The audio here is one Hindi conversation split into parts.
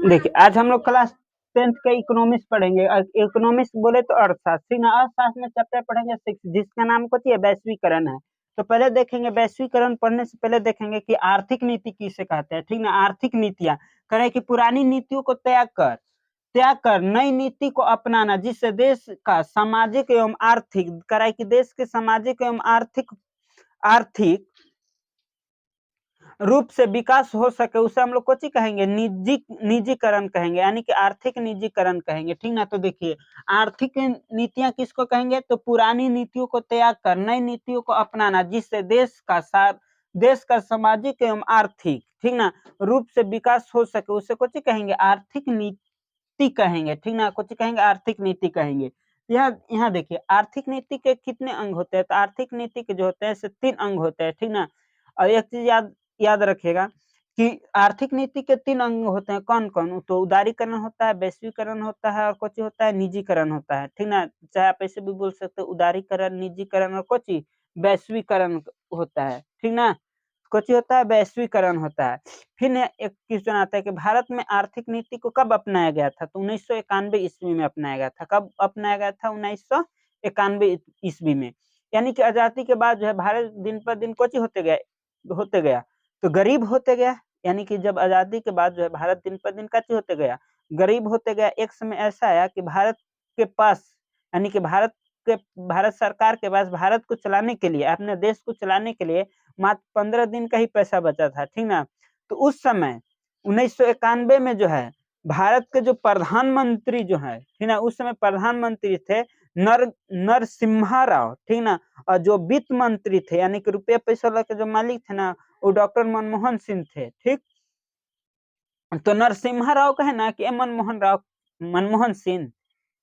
देखिए आज हम लोग क्लास 10th का इकोनॉमिक्स पढ़ेंगे। इकोनॉमिक्स बोले तो अर्थशास्त्र, ठीक ना। अर्थशास्त्र में चैप्टर पढ़ेंगे 6, जिसका नाम कुछ है वैश्वीकरण है। तो पहले देखेंगे, वैश्वीकरण पढ़ने से पहले देखेंगे कि आर्थिक नीति किसे कहते हैं, ठीक ना। आर्थिक नीतियां करें कि पुरानी नीतियों को त्याग कर नई नीति को अपनाना, जिससे देश का सामाजिक एवं आर्थिक कराए कि देश के सामाजिक एवं आर्थिक आर्थिक रूप से विकास हो सके, उसे हम लोग कुछ कहेंगे निजीकरण कहेंगे, यानी कि आर्थिक निजीकरण कहेंगे, ठीक ना। तो देखिए आर्थिक नीतियां किसको कहेंगे, तो पुरानी नीतियों को त्याग कर नई नीतियों को अपनाना, जिससे देश का सामाजिक एवं आर्थिक, ठीक ना, रूप से विकास हो सके, उसे कुछ कहेंगे आर्थिक नीति कहेंगे, ठीक ना। कुछ कहेंगे आर्थिक नीति कहेंगे। यहाँ यहाँ देखिए आर्थिक नीति के कितने अंग होते हैं, तो आर्थिक नीति के जो होते हैं 3 अंग होते हैं, ठीक ना। और एक चीज याद याद रखिएगा कि आर्थिक नीति के 3 अंग होते हैं। कौन-कौन? तो उदारीकरण होता है, वैश्वीकरण होता है और कुछ होता है निजीकरण होता है, ठीक ना। चाहे आप ऐसे भी बोल सकते हो उदारीकरण, निजीकरण और कुछ वैश्वीकरण होता है, ठीक ना। कुछ होता है वैश्वीकरण होता है। फिर एक क्वेश्चन आता है कि भारत में आर्थिक नीति को कब अपनाया गया था, तो 1991 ईस्वी में अपनाया गया था। कब अपनाया गया था? 1991 ईस्वी में। यानी कि आजादी के बाद जो है भारत दिन पर दिन कुछ होते गया, तो गरीब होते गया। यानी कि जब आजादी के बाद जो है भारत दिन पर दिन कैसे होते गया, गरीब होते गया। एक समय ऐसा आया कि भारत के पास, यानी कि भारत सरकार के पास भारत को चलाने के लिए, अपने देश को चलाने के लिए मात्र 15 दिन का ही पैसा बचा था, ठीक ना। तो उस समय 1991 में जो है भारत के जो प्रधानमंत्री जो है, ठीक ना, उस समय प्रधानमंत्री थे नर नरसिम्हा राव, ठीक ना। और जो वित्त मंत्री थे, यानी कि रुपये पैसा के जो मालिक थे ना, वो डॉक्टर मनमोहन सिंह थे, ठीक। तो नरसिम्हा राव कहे ना कि मनमोहन सिंह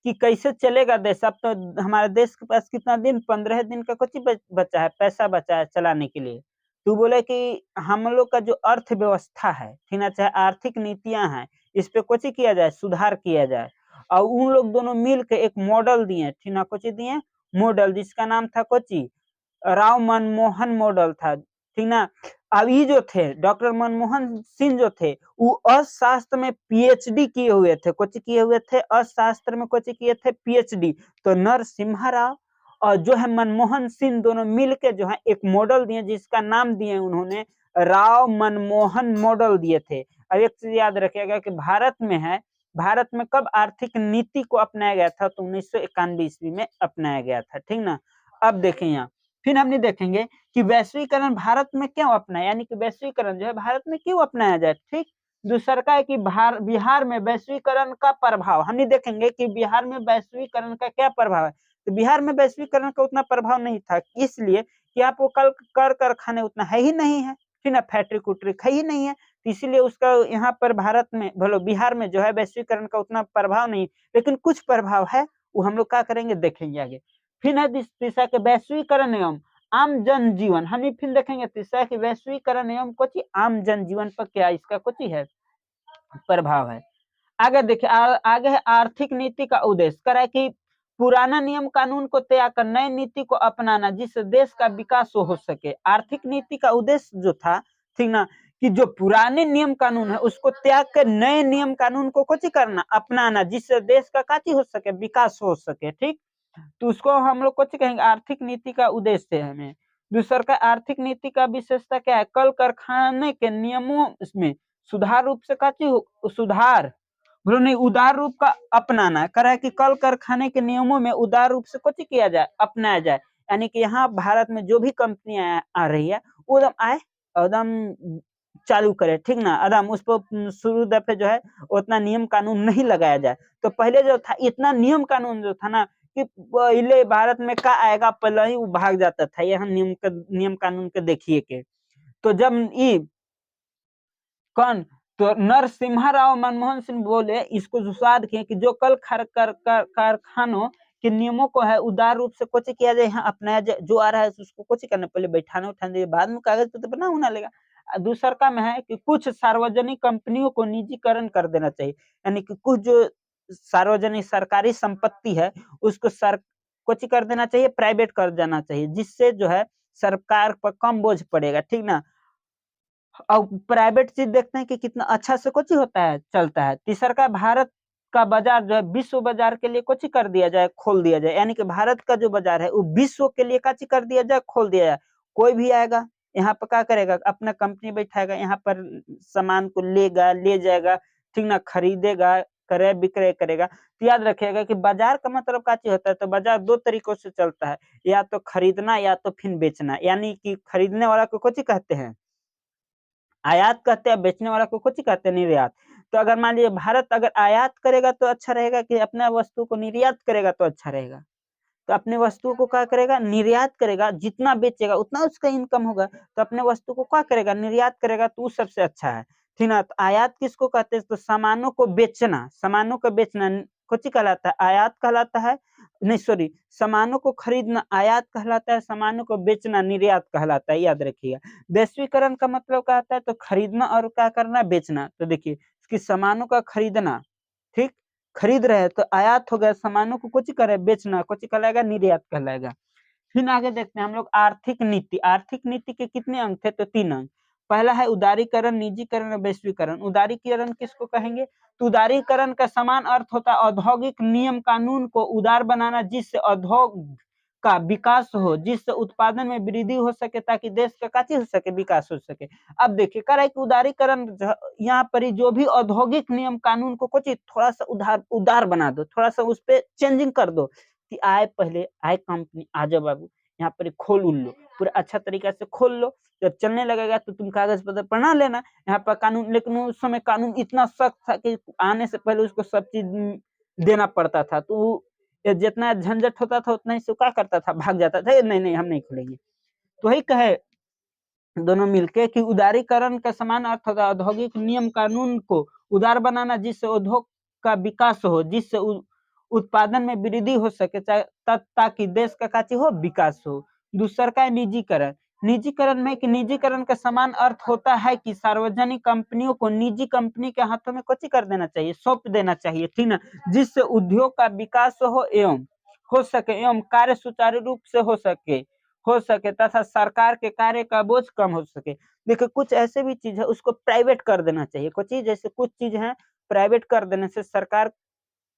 कि कैसे चलेगा देश। अब तो हमारे देश के पास कितना दिन, 15 दिन का कुछ ही बचा है, पैसा बचा है चलाने के लिए। तो बोले कि हम लोग का जो अर्थव्यवस्था है, ठीक ना, चाहे आर्थिक नीतियां हैं, इस पे कुछ ही किया जाए, सुधार किया जाए। और उन लोग दोनों मिल के एक मॉडल दिए, ठीक ना, कुछ दिए मॉडल, जिसका नाम था कोची राव मनमोहन मॉडल था, ठीक ना। अब ये जो थे डॉक्टर मनमोहन सिंह जो थे, वो अर्थशास्त्र में पीएचडी किए हुए थे। कुछ किए हुए थे अर्थशास्त्र में, कुछ किए थे पीएचडी। तो नरसिम्हा राव और जो है मनमोहन सिंह दोनों मिलके जो है एक मॉडल दिए, जिसका नाम दिए उन्होंने राव मनमोहन मॉडल दिए थे। अब एक चीज याद रखिएगा कि भारत में कब आर्थिक नीति को अपनाया गया था, तो 1991 ईस्वी में अपनाया गया था, ठीक ना। अब देखें यहाँ, फिर हमने देखेंगे कि वैश्वीकरण भारत में क्यों अपनाया, यानी कि वैश्वीकरण जो है भारत में क्यों अपनाया जाए, ठीक। दूसरा का है कि बिहार में वैश्वीकरण का प्रभाव, हमने देखेंगे कि बिहार में वैश्वीकरण का क्या प्रभाव है। तो बिहार में वैश्वीकरण का उतना प्रभाव नहीं था, इसलिए कि आपको कल कर कारखाने उतना है ही नहीं है, ठीक ना, फैक्ट्री कुट्री है ही नहीं है। तो इसीलिए उसका यहाँ पर भारत में बोलो बिहार में जो है वैश्वीकरण का उतना प्रभाव नहीं, लेकिन कुछ प्रभाव है, वो हम लोग क्या करेंगे देखेंगे आगे। फिर है तीसरा के वैश्वीकरण एवं आम जनजीवन, हम फिर देखेंगे तीसरा की वैश्वीकरण एवं कुछ आम जनजीवन पर क्या इसका कुछ है प्रभाव है। आगे देखिए आगे है आर्थिक नीति का उद्देश्य, करा कि पुराना नियम कानून को त्याग कर नई नीति को अपनाना, जिससे देश का विकास हो सके। आर्थिक नीति का उद्देश्य जो था, ठीक ना, कि जो पुराने नियम कानून है उसको त्याग कर नए नियम कानून को कुछ करना, अपनाना, जिससे देश का काची हो सके, विकास हो सके, ठीक। तो उसको हम लोग कुछ कहेंगे आर्थिक नीति का उद्देश्य है हमें। दूसरा का आर्थिक नीति का विशेषता क्या है, कल कारखाने के नियमों इसमें सुधार रूप से सुधार बोलो नहीं उदार रूप का अपनाना, करा है कि कल कारखाने के नियमों में उदार रूप से कुछ किया जाए, अपनाया जाए। यानी कि यहाँ भारत में जो भी कंपनियां आ रही है वो एकदम आए, एकदम चालू करे, ठीक ना, एकदम उस पर शुरू दफे जो है उतना नियम कानून नहीं लगाया जाए। तो पहले जो था इतना नियम कानून जो था ना, कि पहले भारत में क्या आएगा पहले ही वो भाग जाता था, यहाँ नियम कानून के देखिए के। तो जब ये कौन, तो नरसिम्हा राव मनमोहन सिंह बोले, इसको सुसाद किए कि जो कल कारखानों के नियमों को है उदार रूप से कुछ किया जाए, यहाँ अपनाया जाए, जो आ रहा है उसको कुछ करना, पहले बैठाना उठाने बाद में कागज पत्र बना होना लेगा। दूसरा का में है कि कुछ सार्वजनिक कंपनियों को निजीकरण कर देना चाहिए, यानी कि कुछ जो सार्वजनिक सरकारी संपत्ति है उसको कुछ कर देना चाहिए, प्राइवेट कर देना चाहिए, जिससे जो है सरकार पर कम बोझ पड़ेगा, ठीक ना। और प्राइवेट चीज देखते हैं कि कितना अच्छा से कुछ होता है, चलता है। तीसरा का भारत का बाजार जो है विश्व बाजार के लिए कुछ कर दिया जाए, खोल दिया जाए, यानी कि भारत का जो बाजार है वो विश्व के लिए काची कर दिया जाए, खोल दिया जाए। कोई भी आएगा यहाँ पर क्या करेगा, अपना कंपनी बैठाएगा, यहाँ पर सामान को लेगा, ले जाएगा, ठीक ना, खरीदेगा, क्रय विक्रय करेगा। तो याद रखिएगा कि बाजार का मतलब का चीज होता है, तो बाजार दो तरीकों से चलता है, या तो खरीदना या तो फिर बेचना। यानी कि खरीदने वाला को कुछ कहते हैं आयात कहते हैं, बेचने वाला को कुछ कहते हैं निर्यात। तो अगर मान लीजिए भारत अगर आयात करेगा तो अच्छा रहेगा कि अपना वस्तु को निर्यात करेगा तो अच्छा रहेगा। तो अपने वस्तु को क्या करेगा, निर्यात करेगा, जितना बेचेगा उतना उसका इनकम होगा। तो अपने वस्तु को क्या करेगा, निर्यात करेगा, तो उस सबसे अच्छा है, ठीक ना। तो आयात किसको कहते हैं, तो सामानों को बेचना, सामानों को बेचना कुछ कहलाता है, आयात कहलाता है। नहीं सॉरी, सामानों को खरीदना आयात कहलाता है, सामानों को बेचना निर्यात कहलाता है, याद रखिएगा। वैश्वीकरण का मतलब क्या होता है, तो खरीदना और क्या करना, बेचना। तो देखिए कि सामानों का खरीदना, ठीक, खरीद रहे हैं तो आयात हो गया, सामानों को कुछ करे बेचना, कुछ कहलाएगा, निर्यात कहलाएगा। फिर आगे देखते हैं हम लोग आर्थिक नीति। आर्थिक नीति के कितने अंग थे, तो 3 अंग। पहला है उदारीकरण, निजीकरण और वैश्वीकरण। उदारीकरण किसको कहेंगे, तो उदारीकरण का समान अर्थ होता है औद्योगिक नियम कानून को उदार बनाना, जिससे उद्योग का विकास हो, जिससे उत्पादन में वृद्धि हो सके, ताकि देश का का चीज हो सके, विकास हो सके। अब देखिए कर है कि उदारीकरण यहाँ पर ही जो भी औद्योगिक नियम कानून को कुछ थोड़ा सा उदार बना दो, थोड़ा सा उस पर चेंजिंग कर दो कि आए पहले आए कंपनी, आ जाओ बाबू यहाँ पर खोल उल लो, पूरा अच्छा तरीका से खोल लो। जब चलने लगेगा तो तुम कागज पत्र बना लेना यहाँ पर कानून। लेकिन उस समय कानून इतना सख्त था कि आने से पहले उसको सब चीज देना पड़ता था, तो जितना झंझट होता था उतना ही से क्या करता था, भाग जाता था, नहीं नहीं हम नहीं खोलेंगे। तो वही कहे दोनों मिलके कि उदारीकरण का समान अर्थ होता है औद्योगिक नियम कानून को उदार बनाना, जिससे उद्योग का विकास हो, जिससे उत्पादन में वृद्धि हो सके, ताकि देश का काची हो, विकास हो। दूसरा का है निजीकरण। निजीकरण में कि निजीकरण का समान अर्थ होता है कि सार्वजनिक कंपनियों को निजी कंपनी के हाथों में कुछ कर देना चाहिए, सौंप देना चाहिए, ठीक ना, जिससे उद्योग का विकास हो एवं हो सके, एवं कार्य सुचारू रूप से हो सके तथा सरकार के कार्य का बोझ कम हो सके। देखिए कुछ ऐसे भी चीज है उसको प्राइवेट कर देना चाहिए, कुछ चीज जैसे कुछ चीज है प्राइवेट कर देने से सरकार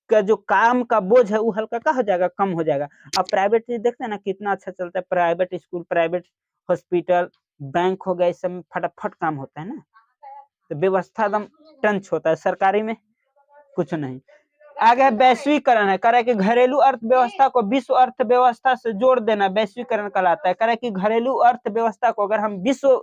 का जो काम का बोझ है वो हल्का का हो जाएगा, कम हो जाएगा। अब प्राइवेट चीज देखते हैं ना कितना अच्छा चलता है, private school, private hospital, bank हो गया, इस सब में फटाफट काम होता है ना, तो व्यवस्था एकदम टंच होता है। सरकारी में कुछ नहीं। आगे वैश्वीकरण है, कह रहा है कि घरेलू अर्थव्यवस्था को विश्व अर्थव्यवस्था से जोड़ देना वैश्वीकरण कहलाता है। कह रहा है कि घरेलू अर्थव्यवस्था को अगर हम विश्व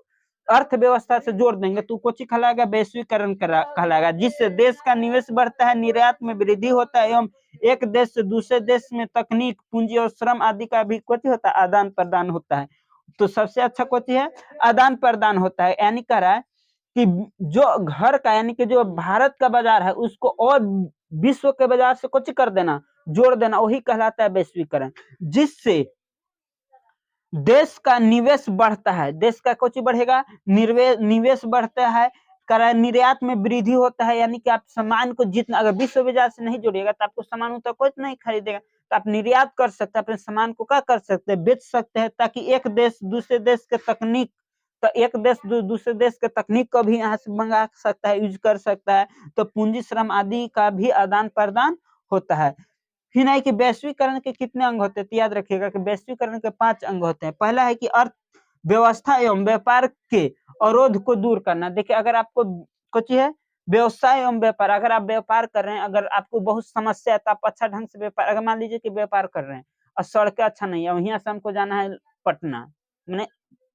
अर्थव्यवस्था से जोड़ देंगे तो कुछ कहलाएगा, वैश्वीकरण कहलाएगा, जिससे देश का निवेश बढ़ता है, निर्यात में वृद्धि होता है, एवं एक देश से दूसरे देश में तकनीक, पूंजी और श्रम आदि का भी कुछ होता है, आदान प्रदान होता है। तो सबसे अच्छा कुछ है, आदान प्रदान होता है। यानी कह रहा है कि जो घर का, यानी कि जो भारत का बाजार है उसको और विश्व के बाजार से कुछ कर देना, जोड़ देना, वही कहलाता है वैश्वीकरण, जिससे देश का निवेश बढ़ता है, देश का कुछ बढ़ेगा, निवेश बढ़ता है, निर्यात में वृद्धि होता है। यानी कि आप सामान को जितना, अगर विश्व बाजार से नहीं जोड़िएगा तो आपको सामान उतना कुछ नहीं खरीदेगा, तो आप निर्यात कर सकते हैं, अपने सामान को क्या कर सकते हैं, बेच सकते हैं, ताकि एक देश दूसरे देश के तकनीक, तो एक देश दूसरे देश के तकनीक को भी यहाँ से मंगा सकता है, यूज कर सकता है। तो पूंजी श्रम आदि का भी आदान प्रदान होता है। फिर नहीं कि वैश्वीकरण के कितने अंग होते हैं, तो याद रखिएगा कि वैश्वीकरण के 5 अंग होते हैं। पहला है कि अर्थव्यवस्था एवं व्यापार के अवरोध को दूर करना। देखिए अगर आपको कुछ है व्यवसाय एवं व्यापार, अगर आप व्यापार कर रहे हैं, अगर आपको बहुत समस्या है तो आप अच्छा ढंग से व्यापार, अगर मान लीजिए कि व्यापार कर रहे हैं और सड़कें अच्छा नहीं है, वहीं से हमको जाना है पटना, मैंने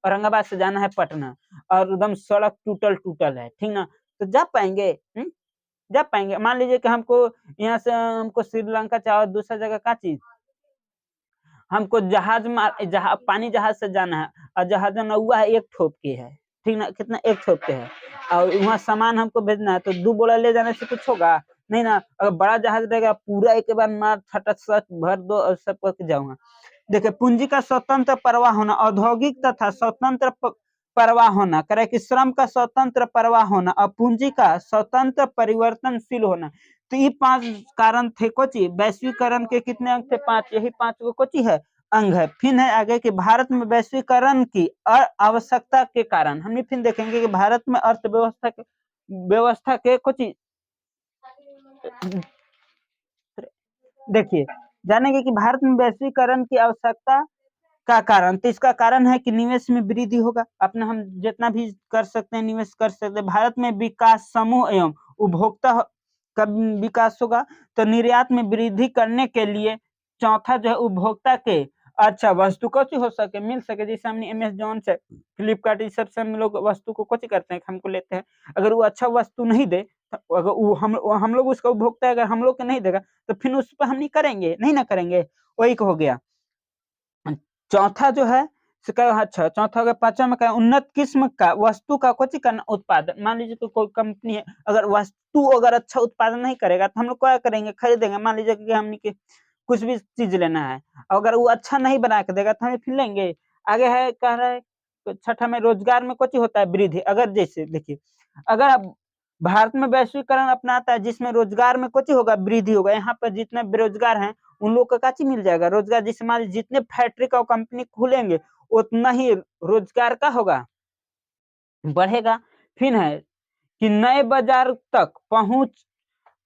औरंगाबाद से जाना है पटना, और एकदम सड़क टूटल टूटल है, ठीक ना, तो जा पाएंगे? जा पाएंगे? मान लीजिए कि हमको यहाँ से हमको श्रीलंका चाहे दूसरा जगह का चीज, हमको पानी जहाज से जाना है, और जहाज नौवा है एक ठोप की है, ठीक ना, कितना एक ठोप के है, और वहाँ सामान हमको भेजना है, तो 2 बोरा ले जाने से कुछ होगा नहीं ना। अगर बड़ा जहाज रहेगा पूरा एक बार मार फटा सच भर दो और सब करके जाऊंगा। देखिए पूंजी का स्वतंत्र प्रवाह होना, औद्योगिक तथा स्वतंत्र प्रवाह होना, करे कि श्रम का स्वतंत्र प्रवाह होना और पूंजी का स्वतंत्र परिवर्तनशील होना। तो ये 5 कारण थे कोची वैश्वीकरण के, कितने अंक थे, 5, यही 5 को कोची है अंग है। फिर है आगे कि भारत में वैश्वीकरण की आवश्यकता के कारण, हम फिर देखेंगे कि भारत में व्यवस्था के कुछ देखिए जानेंगे कि भारत में वैश्वीकरण की आवश्यकता का कारण, तो इसका कारण है कि निवेश में वृद्धि होगा। अपना हम जितना भी कर सकते हैं निवेश कर सकते हैं। भारत में विकास समूह एवं उपभोक्ता का विकास होगा। तो निर्यात में वृद्धि करने के लिए चौथा जो है उपभोक्ता के अच्छा वस्तु कुछ हो सके मिल सके, जैसे हमने अमेजोन से फ्लिपकार्ट इस सब से हम लोग वस्तु को कुछ करते हैं, हमको लेते हैं। अगर वो अच्छा वस्तु नहीं दे तो अगर वो हम लोग उसका उपभोक्ता अगर हम लोग को नहीं देगा तो फिर उस पर हम नहीं करेंगे, नहीं ना करेंगे। वही हो गया। चौथा जो है अच्छा चौथा हो गया। पांचवा में क्या उन्नत किस्म का वस्तु का कुछ करना उत्पादन। मान लीजिए कोई कंपनी है, अगर वस्तु अगर अच्छा उत्पादन नहीं करेगा तो हम लोग क्या करेंगे, खरीदेंगे। मान लीजिए कि हमने कुछ भी चीज लेना है, अगर वो अच्छा नहीं बना के देगा तो हमें फिर लेंगे। आगे है कह रहा है तो छठा में रोजगार में कुछ होता है वृद्धि। अगर जैसे देखिए अगर अब भारत में वैश्वीकरण अपनाता है जिसमें रोजगार में कुछ होगा वृद्धि होगा। यहाँ पर जितने बेरोजगार हैं उन लोग को काची मिल जाएगा रोजगार। जिससे मान जितने फैक्ट्री का कंपनी खुलेंगे उतना ही रोजगार का होगा बढ़ेगा। फिर है कि नए बाजार तक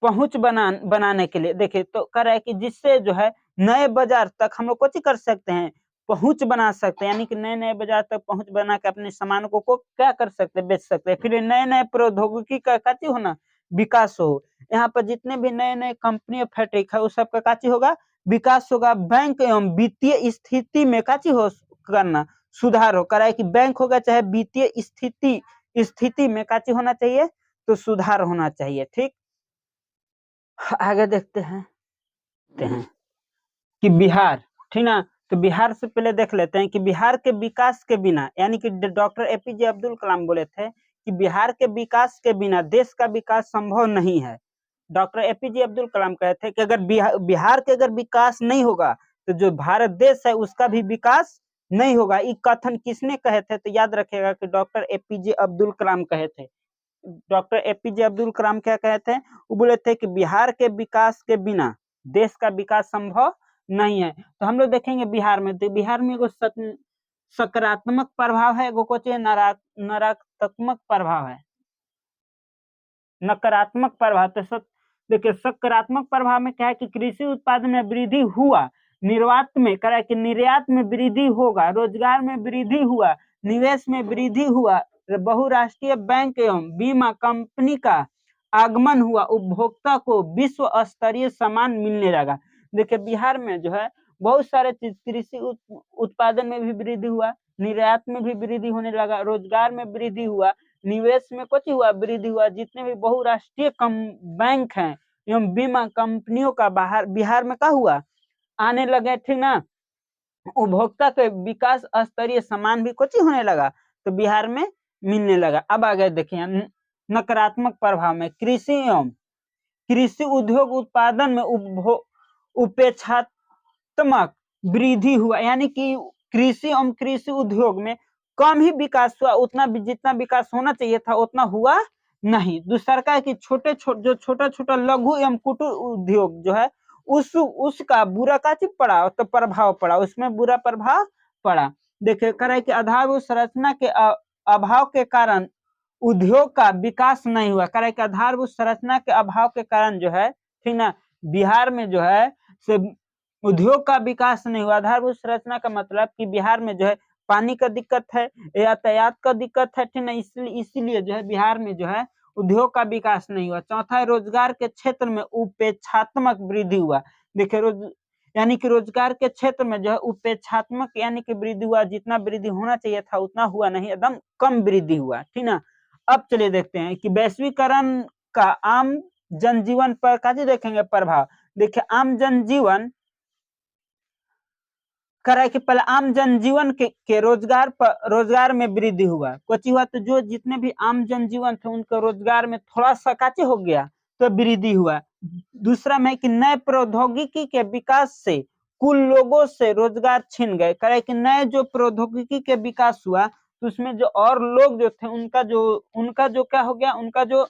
पहुंच बनाने के लिए देखिए तो कह रहा है कि जिससे जो है नए बाजार तक हम लोग कुछ कर सकते हैं, पहुंच बना सकते हैं। यानी कि नए नए बाजार तक पहुंच बना के अपने सामानों को क्या कर सकते हैं, बेच सकते हैं। फिर नए नए प्रौद्योगिकी का काची होना विकास हो। यहाँ पर जितने भी नए नए कंपनी और फैक्ट्री है उस सबका काची होगा विकास होगा। बैंक एवं वित्तीय स्थिति में काची हो करना सुधार हो। कह रहा है कि बैंक होगा चाहे वित्तीय स्थिति में काची होना चाहिए तो सुधार होना चाहिए। ठीक, आगे देखते हैं कि बिहार, ठीक ना। तो बिहार से पहले देख लेते हैं कि बिहार के विकास के बिना, यानी कि डॉक्टर एपीजे अब्दुल कलाम बोले थे कि बिहार के विकास के बिना देश का विकास संभव नहीं है। डॉक्टर एपीजे अब्दुल कलाम कहे थे कि अगर बिहार के अगर विकास नहीं होगा तो जो भारत देश है उसका भी विकास नहीं होगा। ये कथन किसने कहे थे, तो याद रखिएगा कि डॉक्टर एपीजे अब्दुल कलाम कहे थे। डॉक्टर एपीजे अब्दुल कलाम क्या कहे थे, वो बोले थे कि बिहार के विकास के बिना देश का विकास संभव नहीं है। तो हम लोग देखेंगे बिहार में, तो बिहार में एगो सकारात्मक प्रभाव है, एगो कुछ नकारात्मक प्रभाव है, नकारात्मक प्रभाव। तो देखिए सकारात्मक प्रभाव में क्या है कि कृषि उत्पादन में वृद्धि हुआ, निर्यात में वृद्धि होगा, रोजगार में वृद्धि हुआ, निवेश में वृद्धि हुआ, बहुराष्ट्रीय बैंक एवं बीमा कंपनी का आगमन हुआ, उपभोक्ता को विश्व स्तरीय सामान मिलने लगा। देखिए बिहार में जो है बहुत सारे चीज कृषि उत्पादन में भी वृद्धि हुआ, निर्यात में भी वृद्धि होने लगा, रोजगार में वृद्धि हुआ, निवेश में कुछ हुआ वृद्धि हुआ। जितने भी बहुराष्ट्रीय बैंक हैं एवं बीमा कंपनियों का बाहर बिहार में क्या हुआ आने लगे, ठीक ना। उपभोक्ता के विकास स्तरीय सामान भी कुछ होने लगा तो बिहार में मिलने लगा। अब आगे देखिए नकारात्मक प्रभाव में कृषि उद्योग उत्पादन में उपेक्षात्मक वृद्धि हुआ। यानी कि कृषि एवं कृषि उद्योग में कम ही विकास हुआ, उतना जितना विकास होना चाहिए था उतना हुआ नहीं। दूसरा कि छोटा छोटा लघु एवं कुटीर उद्योग जो है उसका बुरा का चीज पड़ा तो प्रभाव पड़ा, उसमें बुरा प्रभाव पड़ा। देखिए कह रहा है कि आधारभूत संरचना के अभाव के कारण उद्योग का विकास नहीं हुआ। कह रहा है कि आधारभूत संरचना के अभाव के कारण जो है, ठीक ना, बिहार में जो है से उद्योग का विकास नहीं हुआ। आधारभूत संरचना का मतलब कि बिहार में जो है पानी का दिक्कत है, यातायात का दिक्कत है, ठीक ना, इसीलिए जो है बिहार में जो है उद्योग का विकास नहीं हुआ। चौथा है रोजगार के क्षेत्र में उपेक्षात्मक वृद्धि हुआ। देखिए यानी कि रोजगार के क्षेत्र में जो है उपेक्षात्मक यानी कि वृद्धि हुआ, जितना वृद्धि होना चाहिए था उतना हुआ नहीं, एकदम कम वृद्धि हुआ, ठीक ना। अब चलिए देखते हैं कि वैश्वीकरण का आम जनजीवन पर कैसे देखेंगे प्रभाव। देखिए आम जनजीवन करे कि पहले आम जनजीवन के रोजगार में वृद्धि हुआ, कुछ हुआ तो जो जितने भी आम जनजीवन थे उनके रोजगार में थोड़ा सा काचे हो गया तो वृद्धि हुआ। दूसरा में कि नए प्रौद्योगिकी के विकास से कुल लोगों से रोजगार छिन गए। करे कि नए जो प्रौद्योगिकी के विकास हुआ तो उसमें जो और लोग जो थे उनका जो क्या हो गया, उनका जो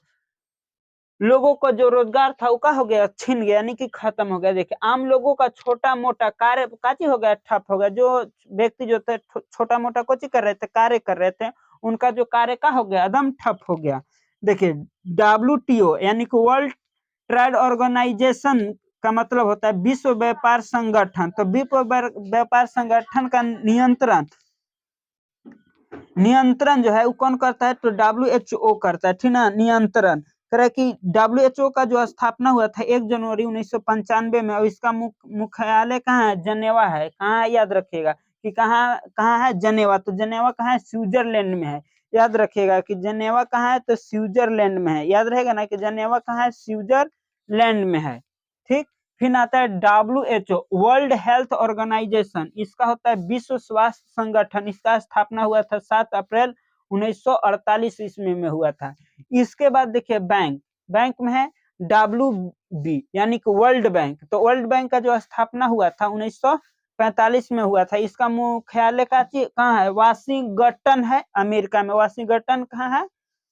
लोगों को जो रोजगार था वो का हो गया, छिन गया, यानी कि खत्म हो गया। देखिए आम लोगों का छोटा मोटा कार्य काची हो गया, ठप हो गया। जो व्यक्ति जो थे छोटा मोटा कोची कर रहे थे, कार्य कर रहे थे, उनका जो कार्य का हो गया, एकदम ठप हो गया। देखिए WTO यानी कि वर्ल्ड ट्रेड ऑर्गेनाइजेशन का मतलब होता है विश्व व्यापार संगठन। तो विश्व व्यापार संगठन का नियंत्रण जो है वो कौन करता है, तो WHO करता है, ठीक ना। नियंत्रण करे कि WHO का जो स्थापना हुआ था 1 जनवरी 1995 में, और इसका मुख्यालय कहाँ है, जनेवा है। कहाँ है, याद रखिएगा कि कहाँ कहाँ है, जनेवा। तो जनेवा कहाँ है, स्विट्जरलैंड में है। याद रखिएगा कि जनेवा कहाँ है, तो स्विट्जरलैंड में है। याद रहेगा ना कि जनेवा कहाँ है, स्विट्जरलैंड में है। ठीक। फिर आता है WHO वर्ल्ड हेल्थ ऑर्गेनाइजेशन, इसका होता है विश्व स्वास्थ्य संगठन। इसका स्थापना हुआ था 7 अप्रैल 1948 ईस्वी में हुआ था। इसके बाद देखिए बैंक में है WB यानी कि वर्ल्ड बैंक। तो वर्ल्ड बैंक का जो स्थापना हुआ था 1945 में हुआ था। इसका मुख्यालय कहाँ है, वाशिंगटन है, अमेरिका में। वाशिंगटन कहाँ है,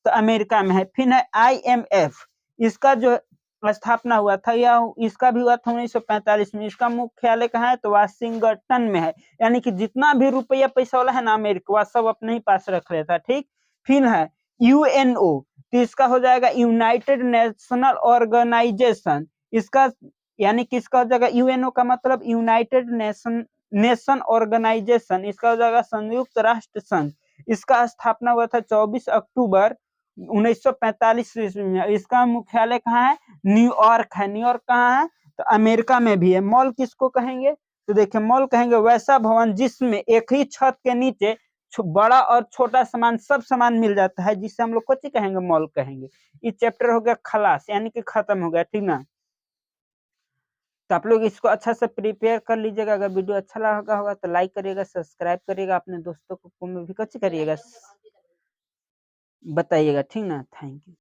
तो अमेरिका में है। फिर है IMF, इसका जो स्थापना हुआ था, या इसका भी हुआ था 1945 में। इसका मुख्यालय कहाँ है, तो वाशिंगटन में है। यानी कि जितना भी रुपया पैसा वाला है ना अमेरिका, वह सब अपने ही पास रख लेता। ठीक। फिर है UNO, तो इसका हो जाएगा यूनाइटेड नेशनल ऑर्गेनाइजेशन। इसका यानी कि इसका हो जाएगा UNO का मतलब यूनाइटेड नेशन ऑर्गेनाइजेशन। इसका हो जाएगा संयुक्त राष्ट्र संघ। इसका स्थापना हुआ था 24 अक्टूबर 1945 ईस्वी में। इसका मुख्यालय कहाँ है, न्यूयॉर्क है। न्यूयॉर्क कहाँ है, तो अमेरिका में भी है। मॉल किसको कहेंगे, तो देखिए मॉल कहेंगे वैसा भवन जिसमें एक ही छत के नीचे बड़ा और छोटा सामान, सब सामान मिल जाता है, जिसे हम लोग कुछ कहेंगे, मॉल कहेंगे। ये चैप्टर हो गया खलास, यानी कि खत्म हो गया, ठीक ना। तो आप लोग इसको अच्छा से प्रिपेयर कर लीजिएगा। अगर वीडियो अच्छा लगा होगा तो लाइक करिएगा, सब्सक्राइब करिएगा, अपने दोस्तों को भी कुछ करिएगा, बताइएगा, ठीक ना। Thank you.